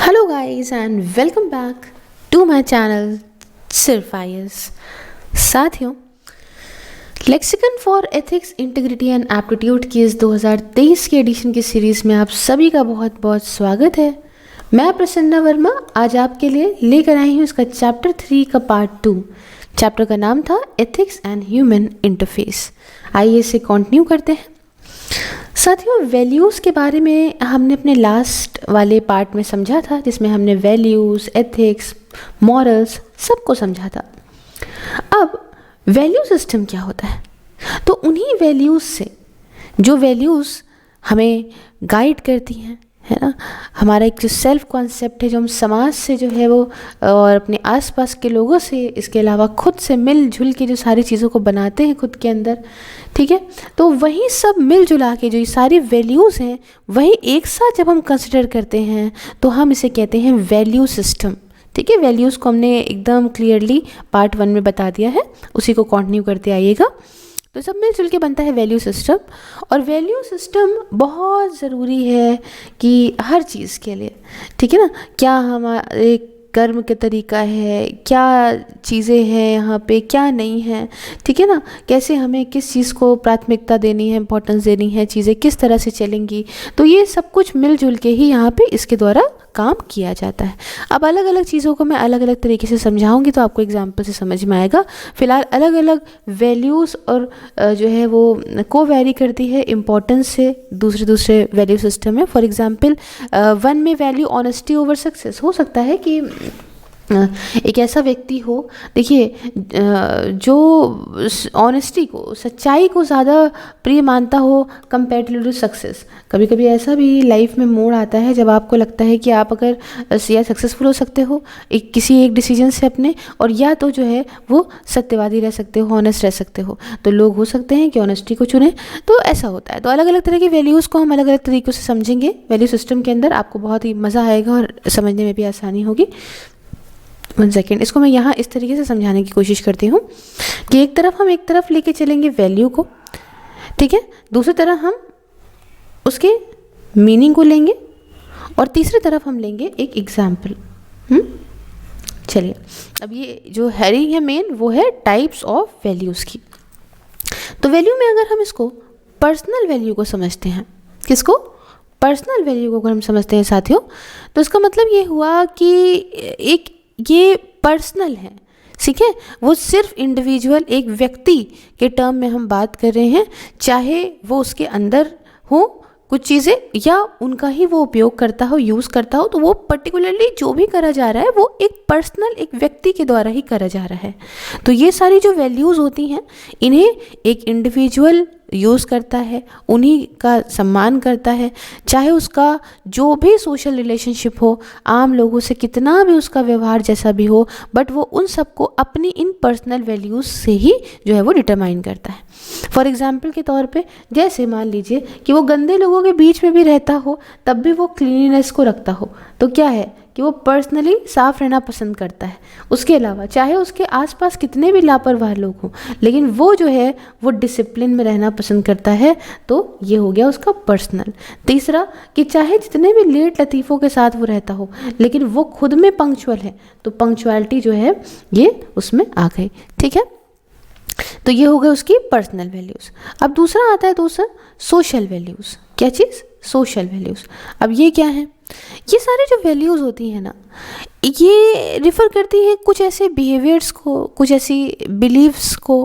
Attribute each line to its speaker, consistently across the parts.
Speaker 1: Hello, guys, and welcome back to my channel सिर्फ IAS. साथियों, lexicon for ethics integrity and aptitude की इस 2023 के एडिशन की सीरीज़ में आप सभी का बहुत बहुत स्वागत है। मैं प्रसन्ना वर्मा आज आपके लिए लेकर आई हूँ इसका चैप्टर 3 का पार्ट 2। चैप्टर का नाम था एथिक्स एंड ह्यूमन इंटरफेस। आइए इसे कंटिन्यू करते हैं। साथियों, वैल्यूज़ के बारे में हमने अपने लास्ट वाले पार्ट में समझा था, जिसमें हमने वैल्यूज़, एथिक्स, मॉरल्स सबको समझा था। अब वैल्यू सिस्टम क्या होता है? तो उन्हीं वैल्यूज़ से, जो वैल्यूज़ हमें गाइड करती हैं, है ना, हमारा एक जो सेल्फ कॉन्सेप्ट है, जो हम समाज से जो है वो और अपने आसपास के लोगों से, इसके अलावा खुद से मिलजुल के जो सारी चीज़ों को बनाते हैं खुद के अंदर, ठीक है, तो वही सब मिलजुला के जो ये सारी वैल्यूज़ हैं वही एक साथ जब हम कंसिडर करते हैं तो हम इसे कहते हैं वैल्यू सिस्टम। ठीक है, वैल्यूज़ को हमने एकदम क्लियरली पार्ट 1 में बता दिया है, उसी को कंटिन्यू करते आइएगा। तो सब मिलजुल के बनता है वैल्यू सिस्टम। और वैल्यू सिस्टम बहुत ज़रूरी है कि हर चीज़ के लिए, ठीक है ना, क्या हमारे कर्म के तरीका है, क्या चीज़ें हैं यहाँ पे, क्या नहीं है, ठीक है ना, कैसे हमें किस चीज़ को प्राथमिकता देनी है, इंपॉर्टेंस देनी है, चीज़ें किस तरह से चलेंगी, तो ये सब कुछ मिलजुल के ही यहाँ पे इसके द्वारा काम किया जाता है। अब अलग अलग चीज़ों को मैं अलग अलग तरीके से समझाऊंगी तो आपको एग्जाम्पल से समझ में आएगा। फिलहाल अलग अलग वैल्यूज़ और जो है वो को वेरी करती है इम्पोर्टेंस से दूसरे वैल्यू सिस्टम में। फॉर एग्जांपल 1 में वैल्यू ऑनेस्टी ओवर सक्सेस हो सकता है कि एक ऐसा व्यक्ति हो, देखिए, जो ऑनेस्टी को, सच्चाई को ज़्यादा प्रिय मानता हो कंपेरेटिव टू सक्सेस। कभी कभी ऐसा भी लाइफ में मोड़ आता है जब आपको लगता है कि आप अगर या सक्सेसफुल हो सकते हो किसी एक डिसीजन से अपने, और या तो जो है वो सत्यवादी रह सकते हो, ऑनेस्ट रह सकते हो। तो लोग हो सकते हैं कि ऑनेस्टी को चुनें, तो ऐसा होता है। तो अलग अलग तरह की वैल्यूज़ को हम अलग अलग तरीक़ों से समझेंगे वैल्यू सिस्टम के अंदर, आपको बहुत ही मज़ा आएगा और समझने में भी आसानी होगी। 1 सेकेंड, इसको मैं यहाँ इस तरीके से समझाने की कोशिश करती हूँ कि एक तरफ लेके चलेंगे वैल्यू को, ठीक है, दूसरी तरफ हम उसके मीनिंग को लेंगे, और तीसरी तरफ हम लेंगे एक एग्जाम्पल। चलिए, अब ये जो हेडिंग है मेन, वो है टाइप्स ऑफ वैल्यूज़ की। तो वैल्यू में अगर हम इसको पर्सनल वैल्यू को समझते हैं, किसको? पर्सनल वैल्यू को अगर हम समझते हैं साथियों, तो इसका मतलब ये हुआ कि ये पर्सनल है, ठीक है, वो सिर्फ इंडिविजुअल एक व्यक्ति के टर्म में हम बात कर रहे हैं, चाहे वो उसके अंदर हो कुछ चीज़ें या उनका ही वो उपयोग करता हो, यूज़ करता हो, तो वो पर्टिकुलरली जो भी करा जा रहा है वो एक पर्सनल, एक व्यक्ति के द्वारा ही करा जा रहा है। तो ये सारी जो वैल्यूज़ होती हैं, इन्हें एक इंडिविजुअल यूज़ करता है, उन्हीं का सम्मान करता है, चाहे उसका जो भी सोशल रिलेशनशिप हो, आम लोगों से कितना भी उसका व्यवहार जैसा भी हो, बट वो उन सबको अपनी इन पर्सनल वैल्यूज़ से ही जो है वो डिटरमाइन करता है। फॉर एग्जाम्पल के तौर पे, जैसे मान लीजिए कि वो गंदे लोगों के बीच में भी रहता हो तब भी वो क्लीनिनेस को रखता हो, तो क्या है कि वो पर्सनली साफ़ रहना पसंद करता है। उसके अलावा चाहे उसके आसपास कितने भी लापरवाह लोग हों, लेकिन वो जो है वो डिसिप्लिन में रहना पसंद करता है, तो ये हो गया उसका पर्सनल। तीसरा, कि चाहे जितने भी लेट लतीफ़ों के साथ वो रहता हो, लेकिन वो खुद में पंक्चुअल है, तो पंक्चुअलिटी जो है ये उसमें आ गई, ठीक है। तो ये हो गए उसकी पर्सनल वैल्यूज़। अब दूसरा आता है सोशल वैल्यूज़। क्या चीज़? Social values. अब ये क्या है? ये सारी जो वैल्यूज़ होती हैं ना, ये रिफ़र करती है कुछ ऐसे बिहेवियर्स को, कुछ ऐसी बिलीव्स को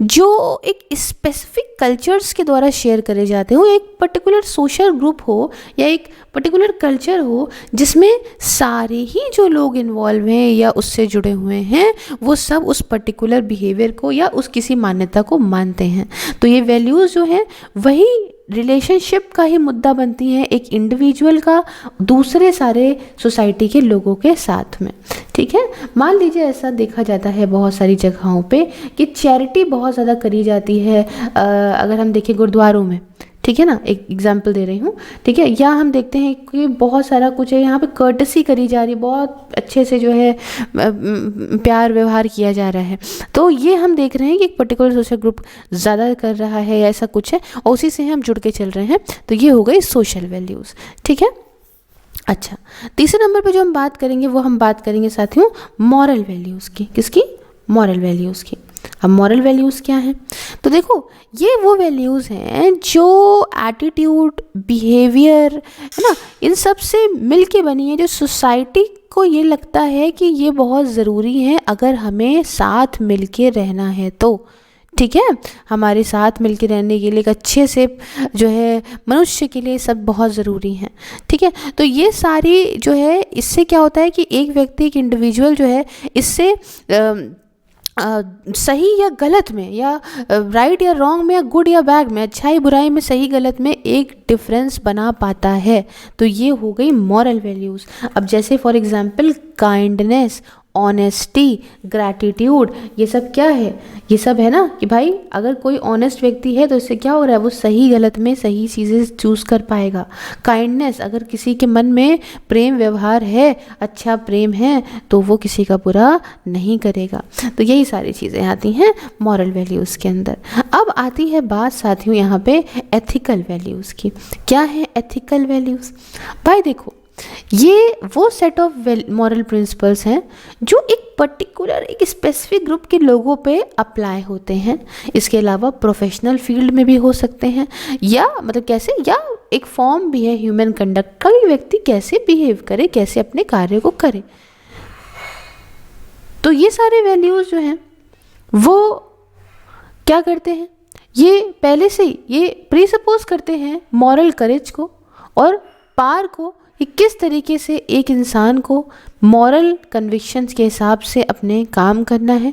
Speaker 1: जो एक स्पेसिफिक कल्चर्स के द्वारा शेयर करे जाते हो। एक पर्टिकुलर सोशल ग्रुप हो या एक पर्टिकुलर कल्चर हो जिसमें सारे ही जो लोग इन्वॉल्व हैं या उससे जुड़े हुए हैं, वो सब उस पर्टिकुलर बिहेवियर को या उस किसी मान्यता को मानते हैं। तो ये वैल्यूज़ जो है वही रिलेशनशिप का ही मुद्दा बनती है, एक इंडिविजुअल का दूसरे सारे सोसाइटी के लोगों के साथ में, ठीक है। मान लीजिए ऐसा देखा जाता है बहुत सारी जगहों पे कि चैरिटी बहुत ज़्यादा करी जाती है। अगर हम देखें गुरुद्वारों में, ठीक है ना, एक एग्जांपल दे रही हूँ, ठीक है, या हम देखते हैं कि बहुत सारा कुछ है यहाँ पे, कर्टसी करी जा रही है, बहुत अच्छे से जो है प्यार व्यवहार किया जा रहा है। तो ये हम देख रहे हैं कि एक पर्टिकुलर सोशल ग्रुप ज़्यादा कर रहा है, ऐसा कुछ है, और उसी से हम जुड़ के चल रहे हैं। तो ये हो गई सोशल वैल्यूज़, ठीक है। अच्छा, तीसरे नंबर पे जो हम बात करेंगे वो हम बात करेंगे साथियों मॉरल वैल्यूज़ की। किसकी? मॉरल वैल्यूज़ की। अब मॉरल वैल्यूज़ क्या हैं? तो देखो, ये वो वैल्यूज़ हैं जो एटीट्यूड, बिहेवियर, है ना, इन सब से मिल के बनी है, जो सोसाइटी को ये लगता है कि ये बहुत ज़रूरी है अगर हमें साथ मिल के रहना है तो। ठीक है, हमारे साथ मिलके रहने के लिए एक अच्छे से जो है मनुष्य के लिए सब बहुत ज़रूरी हैं। ठीक है, तो ये सारी जो है, इससे क्या होता है कि एक व्यक्ति, एक इंडिविजुअल जो है, इससे सही या गलत में, या राइट या रॉन्ग में, या गुड या बैड में, अच्छाई बुराई में, सही गलत में एक डिफरेंस बना पाता है। तो ये हो गई मॉरल वैल्यूज़। अब जैसे for example kindness, honesty, gratitude, ये सब क्या है? ये सब है ना कि भाई अगर कोई ऑनेस्ट व्यक्ति है तो इससे क्या हो रहा है, वो सही गलत में सही चीज़ें चूज़ कर पाएगा। काइंडनेस, अगर किसी के मन में प्रेम व्यवहार है, अच्छा प्रेम है, तो वो किसी का बुरा नहीं करेगा। तो यही सारी चीज़ें आती हैं मॉरल वैल्यूज़ के अंदर। अब आती है बात साथियों यहाँ पे एथिकल वैल्यूज़ की। क्या है एथिकल वैल्यूज़? भाई देखो, ये वो सेट ऑफ मॉरल प्रिंसिपल्स हैं जो एक पर्टिकुलर, एक स्पेसिफिक ग्रुप के लोगों पे अप्लाई होते हैं। इसके अलावा प्रोफेशनल फील्ड में भी हो सकते हैं, या मतलब कैसे, या एक फॉर्म भी है ह्यूमन कंडक्ट का, कि व्यक्ति कैसे बिहेव करे, कैसे अपने कार्य को करे। तो ये सारे वैल्यूज़ जो हैं वो क्या करते हैं, ये पहले से ही ये प्री सपोज करते हैं मॉरल करेज को और पार को, कि किस तरीके से एक इंसान को मॉरल कन्विक्शंस के हिसाब से अपने काम करना है,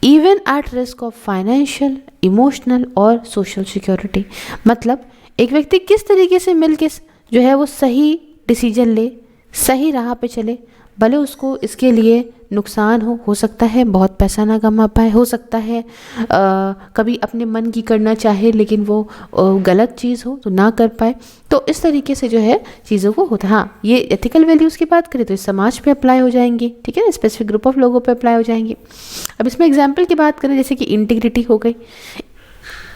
Speaker 1: even at risk of financial, emotional और सोशल सिक्योरिटी। मतलब एक व्यक्ति किस तरीके से मिल के जो है वो सही डिसीजन ले, सही राह पे चले, भले उसको इसके लिए नुकसान हो सकता है बहुत पैसा ना कमा पाए, हो सकता है कभी अपने मन की करना चाहे लेकिन वो गलत चीज़ हो तो ना कर पाए। तो इस तरीके से जो है चीज़ों को होता है। हाँ, ये एथिकल वैल्यूज़ की बात करें तो इस समाज पे अप्लाई हो जाएंगी, ठीक है ना, स्पेसिफिक ग्रुप ऑफ लोगों पे अप्लाई हो जाएंगी। अब इसमें एग्जाम्पल की बात करें, जैसे कि इंटीग्रिटी हो गई,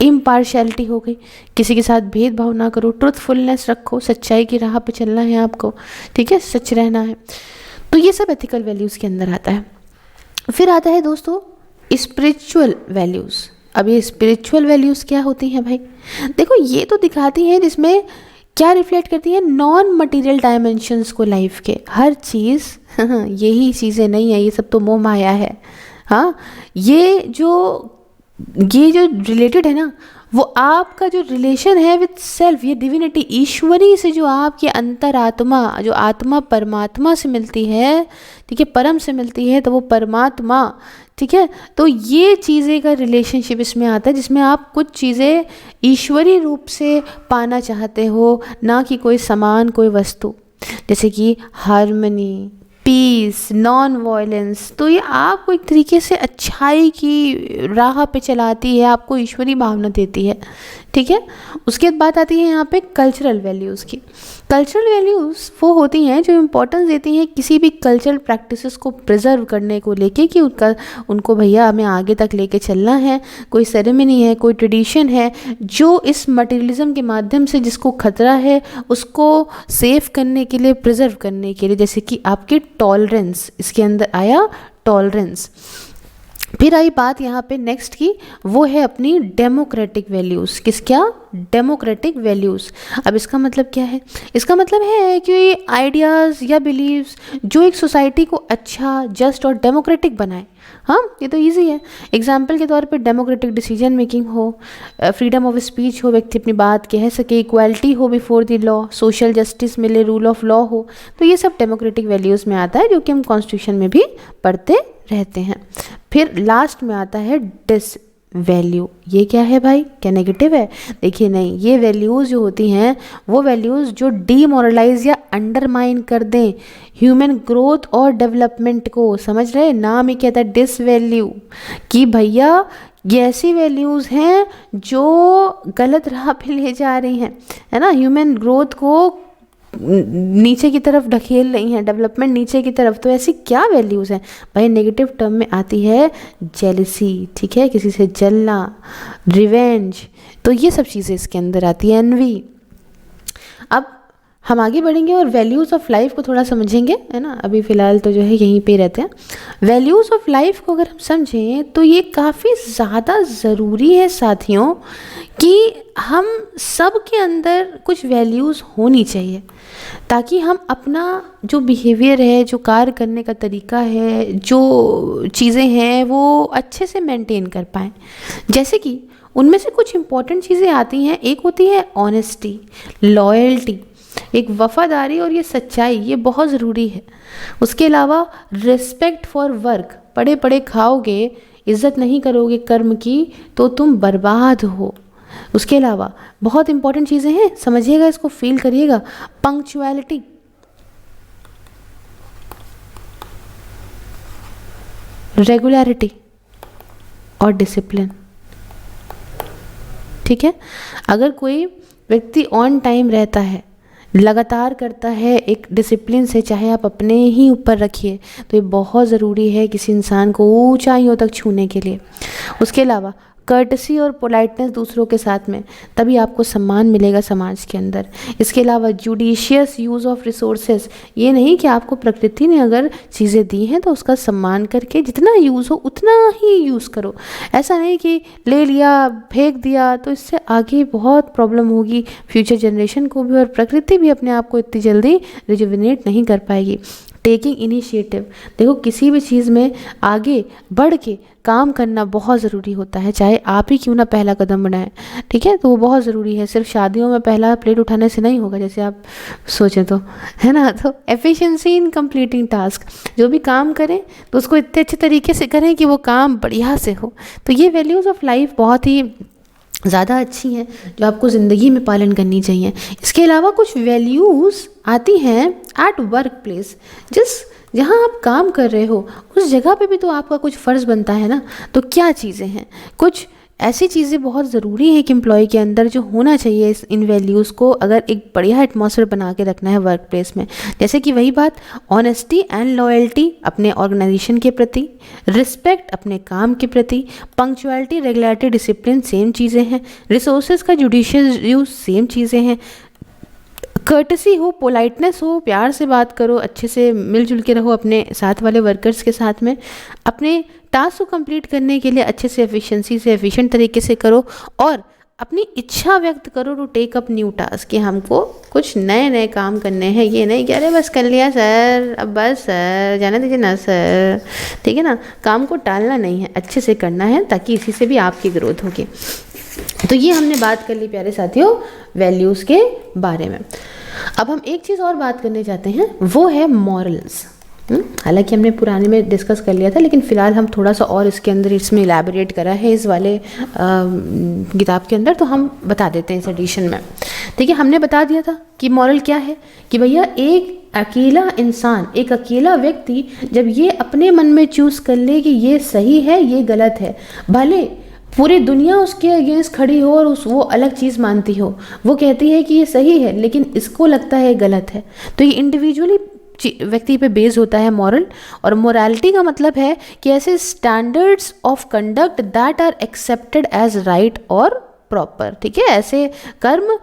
Speaker 1: इम्पार्शियलिटी हो गई, किसी के साथ भेदभाव ना करो, ट्रुथफुलनेस रखो, सच्चाई की राह पे चलना है आपको, ठीक है, सच रहना है। तो ये सब एथिकल वैल्यूज़ के अंदर आता है। फिर आता है दोस्तों स्पिरिचुअल वैल्यूज़। अब ये स्पिरिचुअल वैल्यूज़ क्या होती हैं भाई? देखो, ये तो दिखाती हैं जिसमें क्या रिफ्लेक्ट करती है, नॉन मटेरियल डायमेंशंस को लाइफ के, हर चीज़ यही चीज़ें नहीं है, ये सब तो मोह माया है। हाँ, ये जो रिलेटेड है ना, वो आपका जो रिलेशन है विद सेल्फ, ये डिविनिटी, ईश्वरी से जो आपकी अंतरात्मा, जो आत्मा परमात्मा से मिलती है, ठीक है, परम से मिलती है, तो वो परमात्मा, ठीक है, तो ये चीज़ें का रिलेशनशिप इसमें आता है, जिसमें आप कुछ चीज़ें ईश्वरी रूप से पाना चाहते हो, ना कि कोई सामान, कोई वस्तु, जैसे कि हार्मनी, पीस, नॉन वायलेंस। तो ये आपको एक तरीके से अच्छाई की राह पे चलाती है, आपको ईश्वरी भावना देती है, ठीक है। उसके बाद बात आती है यहाँ पे कल्चरल वैल्यूज़ की। कल्चरल वैल्यूज़ वो होती हैं जो इम्पोर्टेंस देती हैं किसी भी कल्चरल प्रैक्टिसेस को प्रिजर्व करने को लेके, कि उनको भैया हमें आगे तक लेके चलना है, कोई सेरेमनी है, कोई ट्रेडिशन है जो इस मटेरियलिज्म के माध्यम से जिसको खतरा है उसको सेव करने के लिए, प्रिजर्व करने के लिए, जैसे कि आपकी टॉलरेंस, इसके अंदर आया टॉलरेंस। फिर आई बात यहाँ पे नेक्स्ट की, वो है अपनी डेमोक्रेटिक वैल्यूज़। क्या? Democratic values. अब इसका मतलब क्या है? इसका मतलब है कि आइडियाज़ या बिलीव्स जो एक सोसाइटी को अच्छा, जस्ट और डेमोक्रेटिक बनाए। हाँ, ये तो इजी है। एग्जाम्पल के तौर पे डेमोक्रेटिक डिसीजन मेकिंग हो, फ्रीडम ऑफ स्पीच हो, व्यक्ति अपनी बात कह सके, इक्वालिटी हो before the law, social justice मिले, रूल ऑफ लॉ हो, तो ये सब डेमोक्रेटिक वैल्यूज़ में आता है, जो कि हम कॉन्स्टिट्यूशन में भी पढ़ते रहते हैं। फिर लास्ट में आता है डिस वैल्यू। ये क्या है भाई? क्या नेगेटिव है? देखिए नहीं, ये वैल्यूज़ जो होती हैं वो वैल्यूज़ जो डीमोरलाइज या अंडरमाइन कर दें ह्यूमन ग्रोथ और डेवलपमेंट को। समझ रहे? नाम ही कहता है डिस वैल्यू, कि भैया ये ऐसी वैल्यूज़ हैं जो गलत राह पे ले जा रही हैं, है ना, ह्यूमन ग्रोथ को नीचे की तरफ ढकेल रही हैं, डेवलपमेंट नीचे की तरफ। तो ऐसी क्या वैल्यूज़ हैं भाई? नेगेटिव टर्म में आती है जेलिसी, ठीक है, किसी से जलना, रिवेंज, तो ये सब चीज़ें इसके अंदर आती है, एनवी। अब हम आगे बढ़ेंगे और वैल्यूज़ ऑफ लाइफ को थोड़ा समझेंगे, है ना। अभी फ़िलहाल तो जो है यहीं पे रहते हैं। वैल्यूज़ ऑफ लाइफ को अगर हम समझें तो ये काफ़ी ज़्यादा ज़रूरी है साथियों कि हम सब के अंदर कुछ वैल्यूज़ होनी चाहिए, ताकि हम अपना जो बिहेवियर है, जो कार्य करने का तरीका है, जो चीज़ें हैं वो अच्छे से मेंटेन कर पाएँ। जैसे कि उनमें से कुछ इम्पॉर्टेंट चीज़ें आती हैं। एक होती है ऑनेस्टी, लॉयल्टी, एक वफादारी और ये सच्चाई, ये बहुत ज़रूरी है। उसके अलावा रिस्पेक्ट फॉर वर्क, पढ़े पढ़े खाओगे, इज़्ज़त नहीं करोगे कर्म की तो तुम बर्बाद हो। उसके अलावा बहुत इंपॉर्टेंट चीज़ें हैं, समझिएगा, इसको फील करिएगा। पंक्चुअलिटी, रेगुलरिटी और डिसिप्लिन। ठीक है, अगर कोई व्यक्ति ऑन टाइम रहता है, लगातार करता है एक डिसिप्लिन से, चाहे आप अपने ही ऊपर रखिए, तो ये बहुत ज़रूरी है किसी इंसान को ऊंचाइयों तक छूने के लिए। उसके अलावा कर्टसी और पोलाइटनेस दूसरों के साथ में, तभी आपको सम्मान मिलेगा समाज के अंदर। इसके अलावा जुडिशियस यूज़ ऑफ रिसोर्सेज, ये नहीं कि आपको प्रकृति ने अगर चीज़ें दी हैं तो उसका सम्मान करके जितना यूज़ हो उतना ही यूज़ करो। ऐसा नहीं कि ले लिया फेंक दिया, तो इससे आगे बहुत प्रॉब्लम होगी फ्यूचर जनरेशन को भी, और प्रकृति भी अपने आप को इतनी जल्दी रिजुविनेट नहीं कर पाएगी। टेकिंग इनिशिएटिव, देखो किसी भी चीज़ में आगे बढ़ के काम करना बहुत ज़रूरी होता है, चाहे आप ही क्यों ना पहला कदम बढ़ाएं। ठीक है, तो वो बहुत ज़रूरी है। सिर्फ शादियों में पहला प्लेट उठाने से नहीं होगा, जैसे आप सोचें तो, है ना। तो एफिशिएंसी इन कंप्लीटिंग टास्क, जो भी काम करें तो उसको इतने अच्छे तरीके से करें कि वो काम बढ़िया से हो। तो ये वैल्यूज़ ऑफ लाइफ बहुत ही ज़्यादा अच्छी हैं जो आपको ज़िंदगी में पालन करनी चाहिए। इसके अलावा कुछ वैल्यूज़ आती हैं एट वर्क प्लेस, जहाँ आप काम कर रहे हो उस जगह पे भी तो आपका कुछ फ़र्ज़ बनता है ना। तो क्या चीज़ें हैं, कुछ ऐसी चीज़ें बहुत ज़रूरी हैं कि एम्प्लॉय के अंदर जो होना चाहिए इन वैल्यूज़ को, अगर एक बढ़िया एटमॉस्फेयर बना के रखना है वर्क प्लेस में। जैसे कि वही बात, ऑनेस्टी एंड लॉयल्टी अपने ऑर्गेनाइजेशन के प्रति, रिस्पेक्ट अपने काम के प्रति, पंक्चुअलिटी, रेगुलरिटी, डिसिप्लिन सेम चीज़ें हैं, रिसोर्सेज का जुडिशियस यूज़ सेम चीज़ें हैं, कर्टसी हो, पोलाइटनेस हो, प्यार से बात करो, अच्छे से मिलजुल के रहो अपने साथ वाले वर्कर्स के साथ में, अपने टास्क को कंप्लीट करने के लिए अच्छे से एफिशिएंसी से एफिशिएंट तरीके से करो, और अपनी इच्छा व्यक्त करो to take up new task, कि हमको कुछ नए नए काम करने हैं। ये नहीं कि अरे बस कर लिया सर, अब बस सर जाने दीजिए ना सर। ठीक है ना, काम को टालना नहीं है, अच्छे से करना है, ताकि इसी से भी आपकी ग्रोथ होगी। तो ये हमने बात कर ली प्यारे साथियों वैल्यूज़ के बारे में। अब हम एक चीज़ और बात करने चाहते हैं, वो है मॉरल्स। हालांकि हमने पुराने में डिस्कस कर लिया था, लेकिन फ़िलहाल हम थोड़ा सा और इसके अंदर इसमें इलेबोरेट करा है इस वाले किताब के अंदर, तो हम बता देते हैं इस एडिशन में। ठीक है, हमने बता दिया था कि मॉरल क्या है, कि भैया एक अकेला इंसान, एक अकेला व्यक्ति जब ये अपने मन में चूज़ कर ले कि ये सही है ये गलत है, भले पूरी दुनिया उसके अगेंस्ट खड़ी हो और वो अलग चीज़ मानती हो, वो कहती है कि ये सही है लेकिन इसको लगता है गलत है, तो ये इंडिविजुअली व्यक्ति पे बेस होता है मॉरल। और मोरालिटी का मतलब है कि ऐसे standards of conduct that are accepted as right और प्रॉपर। ठीक है, ऐसे कर्म,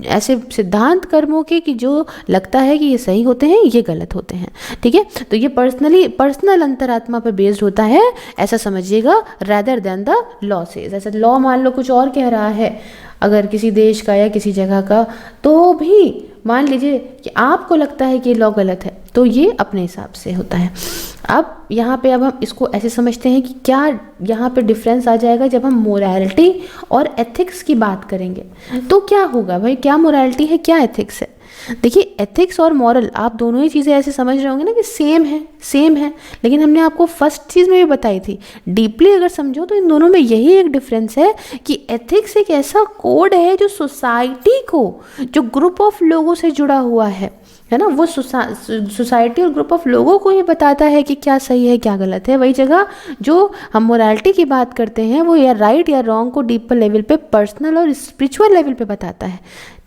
Speaker 1: ऐसे सिद्धांत कर्मों के कि जो लगता है कि ये सही होते हैं ये गलत होते हैं। ठीक है, तो ये पर्सनल अंतरात्मा पर बेस्ड होता है, ऐसा समझिएगा, rather than the law says. ऐसा लॉ मान लो कुछ और कह रहा है अगर किसी देश का या किसी जगह का, तो भी मान लीजिए कि आपको लगता है कि लॉ गलत है, तो ये अपने हिसाब से होता है। अब यहाँ पे अब हम इसको ऐसे समझते हैं कि क्या यहाँ पे डिफरेंस आ जाएगा जब हम मोरालिटी और एथिक्स की बात करेंगे, तो क्या होगा भाई, क्या मोरालिटी है क्या एथिक्स है। देखिए, एथिक्स और मॉरल आप दोनों ही चीज़ें ऐसे समझ रहे होंगे ना कि सेम है, लेकिन हमने आपको फर्स्ट चीज़ में भी बताई थी, डीपली अगर समझो तो इन दोनों में यही एक डिफरेंस है कि एथिक्स एक ऐसा कोड है जो सोसाइटी को, जो ग्रुप ऑफ लोगों से जुड़ा हुआ है ना, वो सोसाइटी और ग्रुप ऑफ लोगों को ही बताता है कि क्या सही है क्या गलत है। वही जगह जो हम मोरालिटी की बात करते हैं वो या राइट या रॉन्ग को डीपर लेवल पे, पर्सनल और स्पिरिचुअल लेवल पे बताता है।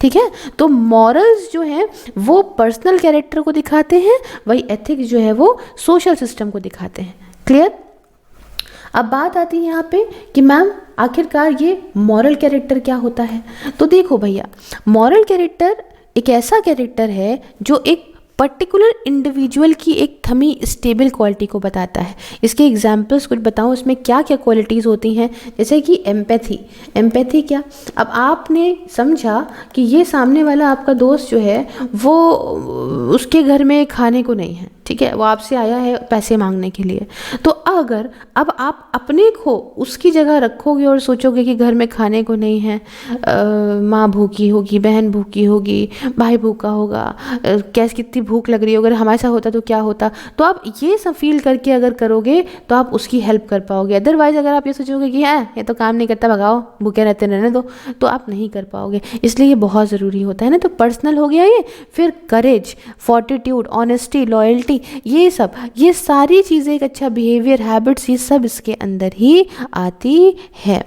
Speaker 1: ठीक है, तो मॉरल्स जो हैं वो पर्सनल कैरेक्टर को दिखाते हैं, वही एथिक्स जो है वो सोशल सिस्टम को दिखाते हैं। क्लियर। अब बात आती है यहाँ पे कि मैम आखिरकार ये मॉरल कैरेक्टर क्या होता है। तो देखो भैया, मॉरल कैरेक्टर एक ऐसा कैरेक्टर है जो एक पर्टिकुलर इंडिविजुअल की एक थमी स्टेबल क्वालिटी को बताता है। इसके एग्जाम्पल्स कुछ बताऊँ, उसमें क्या क्या क्वालिटीज़ होती हैं। जैसे कि एम्पैथी। एम्पैथी क्या, अब आपने समझा कि ये सामने वाला आपका दोस्त जो है वो उसके घर में खाने को नहीं है, ठीक है, वो आपसे आया है पैसे मांगने के लिए। तो अगर अब आप अपने को उसकी जगह रखोगे और सोचोगे कि घर में खाने को नहीं है, माँ भूखी होगी, बहन भूखी होगी, भाई भूखा होगा, कैसे कितनी भूख लग रही है, अगर हमारे साथ होता तो क्या होता, तो आप ये सब फील करके अगर करोगे तो आप उसकी हेल्प कर पाओगे। अदरवाइज़ अगर आप ये सोचोगे कि है ये तो काम नहीं करता, भगाओ, भूखे रहते रहने दो, तो आप नहीं कर पाओगे। इसलिए ये बहुत ज़रूरी होता है ना। तो पर्सनल हो गया ये, फिर करेज, फोर्टिट्यूड, ऑनेस्टी, लॉयल्टी, ये सारी चीज़ें, एक अच्छा बिहेवियर, हैबिट्स, ये सब इसके अंदर ही आती है,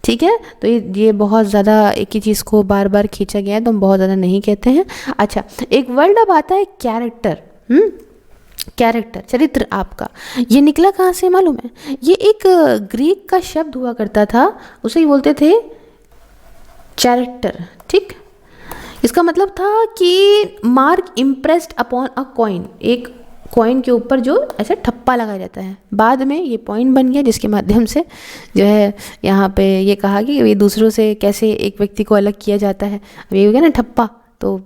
Speaker 1: ठीक है। तो ये बहुत ज़्यादा एक ही चीज़ को बार बार खींचा गया है, तो हम बहुत ज़्यादा नहीं कहते हैं। अच्छा, एक वर्ड अब आता है कैरेक्टर। कैरेक्टर, चरित्र आपका, ये निकला कहाँ से मालूम है? ये एक ग्रीक का शब्द हुआ करता था, उसे ही बोलते थे कैरेक्टर, ठीक। इसका मतलब था कि mark impressed upon a coin, एक कॉइन के ऊपर जो ऐसे ठप्पा लगाया जाता है। बाद में ये पॉइंट बन गया, जिसके माध्यम से जो है यहाँ पे ये कहा कि ये दूसरों से कैसे एक व्यक्ति को अलग किया जाता है। अब ये हो गया ना ठप्पा, तो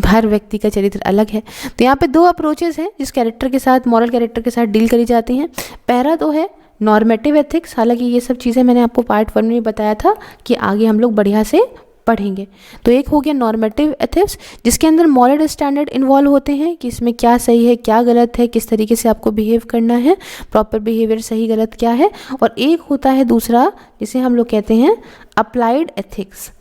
Speaker 1: हर व्यक्ति का चरित्र अलग है। तो यहाँ पे दो अप्रोचेस हैं जिस कैरेक्टर के साथ, मॉरल कैरेक्टर के साथ डील करी जाती हैं। पहला तो है नॉर्मेटिव एथिक्स। हालांकि ये सब चीज़ें मैंने आपको पार्ट 1 में बताया था कि आगे हम लोग बढ़िया से पढ़ेंगे। तो एक हो गया नॉर्मेटिव एथिक्स, जिसके अंदर मॉरल स्टैंडर्ड इन्वॉल्व होते हैं कि इसमें क्या सही है, क्या गलत है, किस तरीके से आपको बिहेव करना है, प्रॉपर बिहेवियर सही गलत क्या है। और एक होता है दूसरा, जिसे हम लोग कहते हैं अप्लाइड एथिक्स।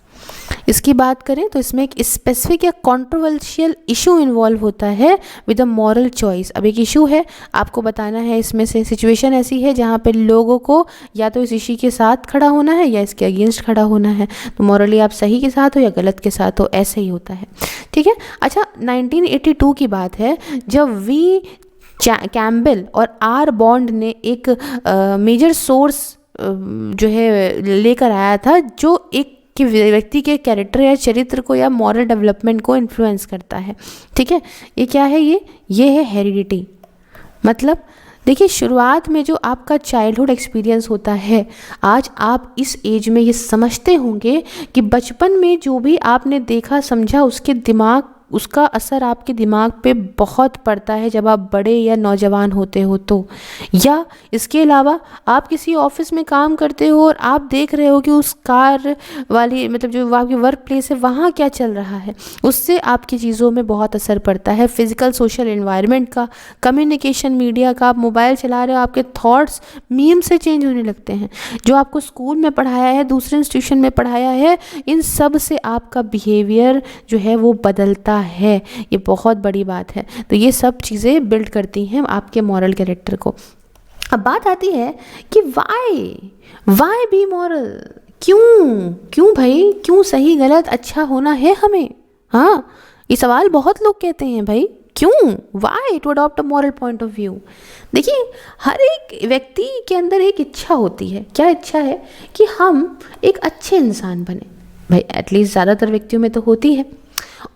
Speaker 1: इसकी बात करें तो इसमें एक स्पेसिफिक या कंट्रोवर्शियल इशू इन्वॉल्व होता है विद अ मॉरल चॉइस। अब एक इशू है, आपको बताना है इसमें से सिचुएशन ऐसी है जहाँ पे लोगों को या तो इस इशू के साथ खड़ा होना है या इसके अगेंस्ट खड़ा होना है। तो मॉरली आप सही के साथ हो या गलत के साथ हो, ऐसे ही होता है, ठीक है। अच्छा, 1982 की बात है जब वी कैम्बेल और आर बॉन्ड ने एक मेजर सोर्स जो है लेकर आया था, जो एक कि व्यक्ति के कैरेक्टर या चरित्र को या मॉरल डेवलपमेंट को इन्फ्लुएंस करता है, ठीक है। ये क्या है? ये है हेरिडिटी। मतलब देखिए, शुरुआत में जो आपका चाइल्डहुड एक्सपीरियंस होता है, आज आप इस एज में ये समझते होंगे कि बचपन में जो भी आपने देखा समझा, उसका असर आपके दिमाग पे बहुत पड़ता है जब आप बड़े या नौजवान होते हो तो। या इसके अलावा आप किसी ऑफिस में काम करते हो और आप देख रहे हो कि उस कार वाली, मतलब जो आपकी वर्क प्लेस है, वहाँ क्या चल रहा है, उससे आपकी चीज़ों में बहुत असर पड़ता है। फिजिकल सोशल एनवायरनमेंट का, कम्युनिकेशन मीडिया का, आप मोबाइल चला रहे हो, आपके थॉट्स मीम से चेंज होने लगते हैं। जो आपको स्कूल में पढ़ाया है, दूसरे इंस्टीट्यूशन में पढ़ाया है, इन सब से आपका बिहेवियर जो है वो बदलता है। ये बहुत बड़ी बात है। तो ये सब चीज़ें बिल्ड करती हैं आपके मॉरल कैरेक्टर को। अब बात आती है कि वाई बी मॉरल, क्यों भाई, क्यों सही गलत अच्छा होना है हमें? हाँ, ये सवाल बहुत लोग कहते हैं, भाई क्यों, why to adopt a moral point of view. देखिए, हर एक व्यक्ति के अंदर एक इच्छा होती है। क्या इच्छा है? कि हम एक अच्छे इंसान बने। भाई एटलीस्ट ज़्यादातर व्यक्तियों में तो होती है।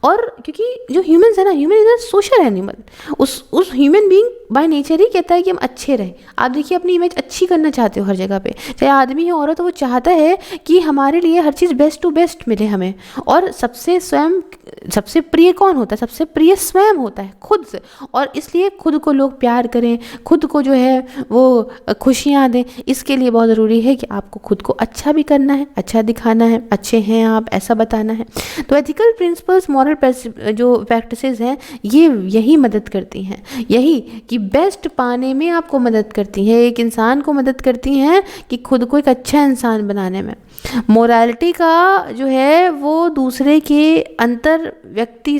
Speaker 1: और क्योंकि जो ह्यूमंस है ना, human is a social animal. उस ह्यूमन बीइंग बाय नेचर ही कहता है कि हम अच्छे रहें। आप देखिए, अपनी इमेज अच्छी करना चाहते हो हर जगह पे, चाहे आदमी हो औरत हो, वो चाहता है कि हमारे लिए हर चीज़ बेस्ट टू बेस्ट मिले हमें। और सबसे प्रिय कौन होता है? सबसे प्रिय स्वयं होता है, खुद से। और इसलिए खुद को लोग प्यार करें, खुद को जो है वो खुशियाँ दें। इसके लिए बहुत ज़रूरी है कि आपको खुद को अच्छा भी करना है, अच्छा दिखाना है, अच्छे हैं आप, ऐसा बताना है। तो एथिकल प्रिंसिपल्स, मॉरल जो प्रैक्टिसेस हैं, ये यही मदद करती हैं, यही कि बेस्ट पाने में आपको मदद करती है, एक इंसान को मदद करती हैं कि खुद को एक अच्छा इंसान बनाने में। मोरालिटी का जो है वो दूसरे के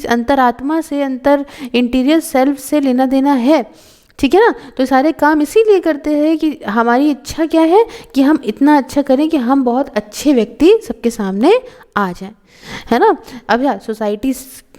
Speaker 1: अंतरात्मा से, इंटीरियर सेल्फ से लेना देना है, ठीक है ना। तो सारे काम इसीलिए करते हैं कि हमारी इच्छा क्या है कि हम इतना अच्छा करें कि हम बहुत अच्छे व्यक्ति सबके सामने आ जाएं, है ना। अब यार, सोसाइटी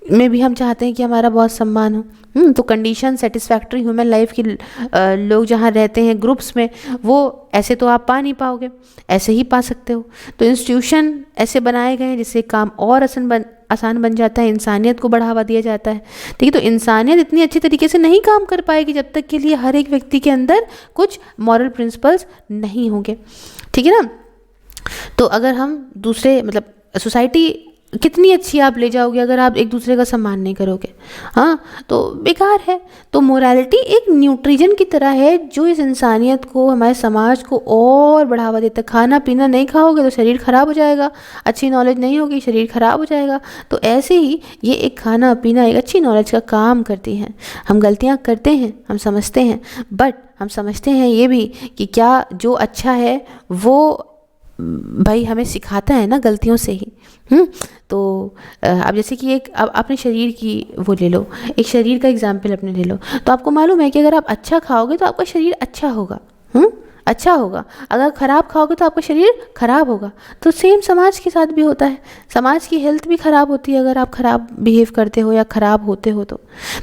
Speaker 1: में भी हम चाहते हैं कि हमारा बहुत सम्मान हो। तो कंडीशन सेटिस्फैक्ट्री ह्यूमन लाइफ की लोग जहाँ रहते हैं ग्रुप्स में, वो ऐसे तो आप पा नहीं पाओगे, ऐसे ही पा सकते हो। तो इंस्टीट्यूशन ऐसे बनाए गए हैं जिससे काम और आसान बन जाता है, इंसानियत को बढ़ावा दिया जाता है। ठीक है, तो इंसानियत इतनी अच्छी तरीके से नहीं काम कर पाएगी जब तक के लिए हर एक व्यक्ति के अंदर कुछ मॉरल प्रिंसिपल्स नहीं होंगे। ठीक है ना। तो अगर हम दूसरे मतलब सोसाइटी कितनी अच्छी आप ले जाओगे अगर आप एक दूसरे का सम्मान नहीं करोगे, हाँ, तो बेकार है। तो मोरालिटी एक न्यूट्रिजन की तरह है जो इस इंसानियत को, हमारे समाज को और बढ़ावा देता है। खाना पीना नहीं खाओगे तो शरीर खराब हो जाएगा, अच्छी नॉलेज नहीं होगी शरीर खराब हो जाएगा। तो ऐसे ही ये एक खाना पीना एक अच्छी नॉलेज का काम करती है। हम गलतियाँ करते हैं, हम समझते हैं, बट हम समझते हैं ये भी कि क्या जो अच्छा है वो भाई हमें सिखाता है ना गलतियों से ही। तो अब जैसे कि एक अब अपने शरीर की वो ले लो, एक शरीर का एग्जाम्पल अपने ले लो, तो आपको मालूम है कि अगर आप अच्छा खाओगे तो आपका शरीर अच्छा होगा, अच्छा होगा। अगर ख़राब खाओगे तो आपका शरीर ख़राब होगा। तो सेम समाज के साथ भी होता है, समाज की हेल्थ भी ख़राब होती है अगर आप ख़राब बिहेव करते हो या ख़राब होते हो तो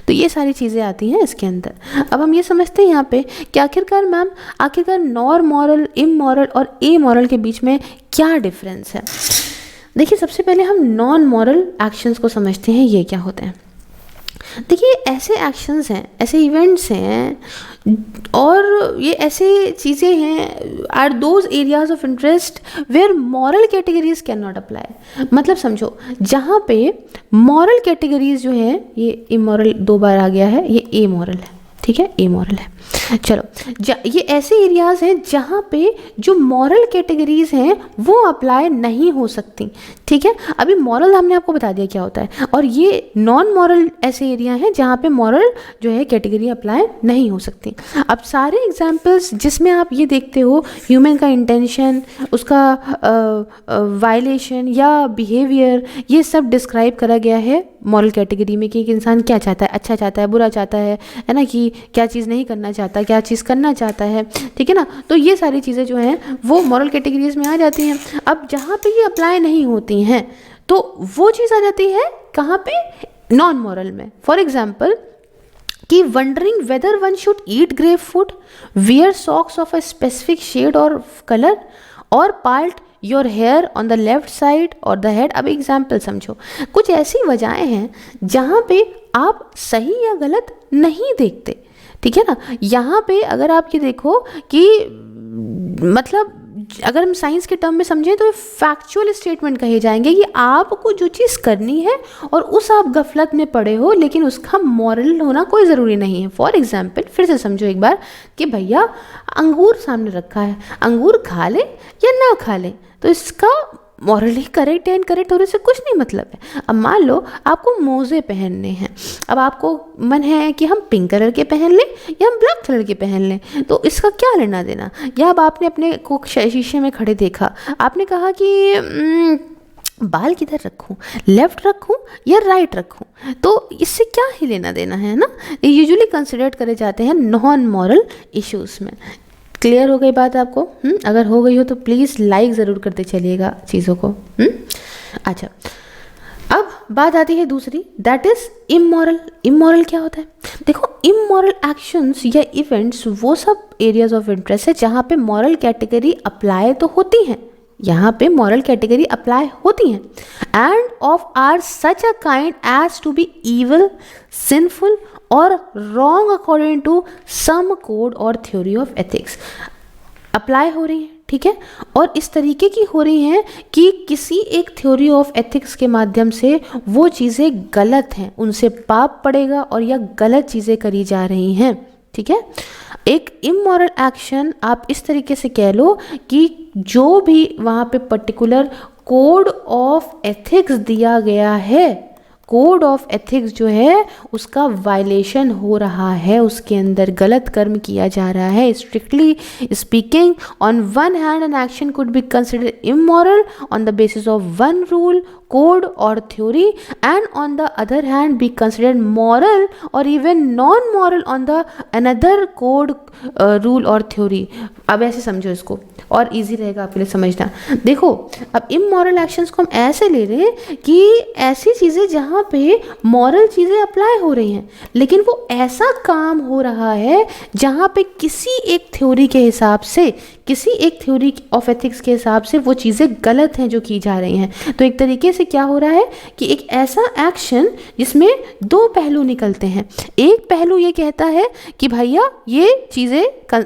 Speaker 1: ये सारी चीज़ें आती हैं इसके अंदर। अब हम ये समझते हैं यहाँ पे कि आखिरकार मैम, आखिरकार नॉन मॉरल, इमॉरल और ए मॉरल के बीच में क्या डिफरेंस है। देखिए, सबसे पहले हम नॉन मॉरल एक्शंस को समझते हैं, ये क्या होते हैं। देखिए, ऐसे एक्शंस हैं, ऐसे इवेंट्स हैं और ये ऐसे चीज़ें हैं, are those areas of interest where moral categories can not apply. मतलब समझो, जहाँ पे मॉरल कैटेगरीज जो है, ये इमॉरल 2 बार आ गया है, ये ए मॉरल है, ठीक है, ए मॉरल है। चलो, ये ऐसे एरियाज हैं जहाँ पे जो मॉरल कैटेगरीज हैं वो अप्लाई नहीं हो सकती। ठीक है, अभी मॉरल हमने आपको बता दिया क्या होता है, और ये नॉन मॉरल ऐसे एरिया हैं जहाँ पे मॉरल जो है कैटेगरी अप्लाई नहीं हो सकती। अब सारे एग्जांपल्स जिसमें आप ये देखते हो ह्यूमन का इंटेंशन, उसका वायलेशन या बिहेवियर, ये सब डिस्क्राइब करा गया है मॉरल कैटेगरी में कि एक इंसान क्या चाहता है, अच्छा चाहता है, बुरा चाहता है ना, कि क्या चीज़ नहीं करना चाहता, क्या चीज़ करना चाहता है। ठीक है ना, तो ये सारी चीज़ें जो हैं वो मॉरल कैटेगरीज में आ जाती हैं। अब जहाँ पे ये अप्लाई नहीं होती हैं तो वो चीज़ आ जाती है कहाँ पे, नॉन मॉरल में। फॉर एग्जाम्पल कि wondering whether one should eat grape food, wear socks of a specific shade और कलर, और part your hair on the left side और द हेड। अब एग्जाम्पल समझो, कुछ ऐसी वजहें हैं जहाँ पे आप सही या गलत नहीं देखते। ठीक है ना, यहाँ पे अगर आप ये देखो कि मतलब अगर हम साइंस के टर्म में समझें तो फैक्चुअल स्टेटमेंट कहे जाएंगे कि आपको जो चीज़ करनी है और उस आप गफलत में पड़े हो, लेकिन उसका मॉरल होना कोई ज़रूरी नहीं है। फॉर एग्जाम्पल, फिर से समझो एक बार कि भैया अंगूर सामने रखा है, अंगूर खा ले या ना खा ले, तो इसका मॉरली करेक्ट या इनकरेक्ट होने से कुछ नहीं मतलब है। अब मान लो आपको मोज़े पहनने हैं, अब आपको मन है कि हम पिंक कलर के पहन लें या हम ब्लैक कलर के पहन लें, तो इसका क्या लेना देना। या अब आपने अपने को शीशे में खड़े देखा, आपने कहा कि बाल किधर रखूं, लेफ्ट रखूं या राइट रखूं, तो इससे क्या ही लेना देना है ना। ये यूजुअली कंसिडर्ड करे जाते हैं नॉन मॉरल इश्यूज़ में। क्लियर हो गई बात आपको? अगर हो गई हो तो प्लीज़ लाइक ज़रूर करते चलिएगा चीज़ों को। अच्छा, अब बात आती है दूसरी, दैट इज़ इमॉरल। इमॉरल क्या होता है? देखो, इमॉरल एक्शंस या इवेंट्स वो सब एरियाज ऑफ इंटरेस्ट है जहाँ पे मॉरल कैटेगरी अप्लाई तो होती हैं, यहाँ पे मॉरल कैटेगरी अप्लाई होती हैं, and of are such a kind as to be evil, sinful और wrong according to some code और थ्योरी ऑफ एथिक्स अप्लाई हो रही हैं। ठीक है, और इस तरीके की हो रही हैं कि किसी एक थ्योरी ऑफ एथिक्स के माध्यम से वो चीज़ें गलत हैं, उनसे पाप पड़ेगा और या गलत चीज़ें करी जा रही हैं। ठीक है, एक इमॉरल एक्शन आप इस तरीके से कह लो कि जो भी वहाँ पे पर्टिकुलर कोड ऑफ एथिक्स दिया गया है, कोड ऑफ एथिक्स जो है उसका वायलेशन हो रहा है, उसके अंदर गलत कर्म किया जा रहा है। Strictly speaking, on one hand an action could be considered immoral on the basis of one rule code or theory, and on the other hand be considered moral or even non-moral on the another code, rule or theory। अब ऐसे समझो इसको, और easy रहेगा आपके लिए समझना। देखो अब इमोरल एक्शंस को हम ऐसे ले रहे हैं कि ऐसी चीज़ें जहाँ पे मॉरल चीज़ें अप्लाई हो रही हैं, लेकिन वो ऐसा काम हो रहा है जहाँ पे किसी एक थ्योरी के हिसाब से, किसी एक थ्योरी ऑफ एथिक्स के हिसाब से वो चीज़ें गलत हैं जो की जा रही हैं। तो एक तरीके से क्या हो रहा है कि एक ऐसा एक्शन जिसमें दो पहलू निकलते हैं। एक पहलू ये कहता है कि भैया ये चीज़ें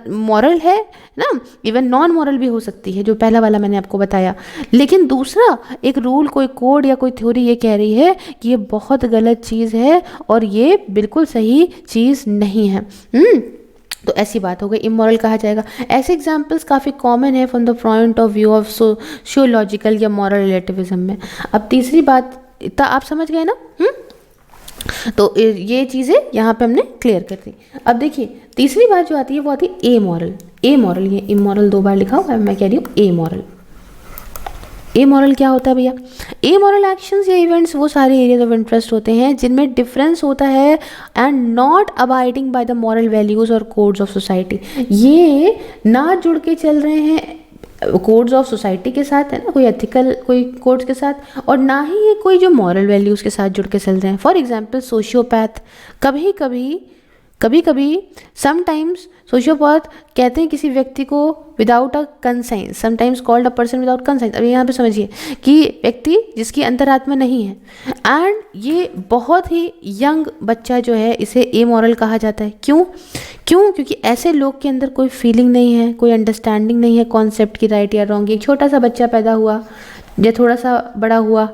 Speaker 1: मॉरल है ना, इवन नॉन मॉरल भी हो सकती है, जो पहला वाला मैंने आपको बताया। लेकिन दूसरा एक रूल, कोई कोड या कोई थ्योरी ये कह रही है कि ये बहुत गलत चीज़ है और ये बिल्कुल सही चीज़ नहीं है। तो ऐसी बात हो गई, इमोरल कहा जाएगा। ऐसे एग्जाम्पल्स काफ़ी कॉमन है from the point of view of sociological या मॉरल रिलेटिविज्म में। अब तीसरी बात इतना आप समझ गए ना। तो ये चीज़ें यहाँ पे हमने क्लियर कर दी। अब देखिए तीसरी बात जो आती है वो आती है ए मॉरल। ए मॉरल, ये इमोरल दो बार लिखा हुआ है, मैं कह रही हूँ ए मॉरल। ए मॉरल क्या होता है भैया? ए मॉरल एक्शंस या इवेंट्स वो सारे एरियाज ऑफ इंटरेस्ट होते हैं जिनमें डिफरेंस होता है and not abiding by the moral values और कोड्स ऑफ सोसाइटी। ये ना जुड़ के चल रहे हैं कोड्स ऑफ सोसाइटी के साथ, है ना, कोई एथिकल कोई कोड्स के साथ, और ना ही ये कोई जो मॉरल वैल्यूज़ के साथ जुड़ के चल रहे हैं। फॉर एग्जांपल सोशियोपैथ, कभी कभी समटाइम्स सोशियोपैथ कहते हैं किसी व्यक्ति को without a conscience, sometimes called a person without conscience. अब यहाँ पे समझिए कि व्यक्ति जिसकी अंतरात्मा नहीं है, एंड ये बहुत ही यंग बच्चा जो है इसे ए मॉरल कहा जाता है। क्यों? क्योंकि ऐसे लोग के अंदर कोई फीलिंग नहीं है, कोई अंडरस्टैंडिंग नहीं है कॉन्सेप्ट की, राइट या रॉन्ग। एक छोटा सा बच्चा पैदा हुआ या थोड़ा सा बड़ा हुआ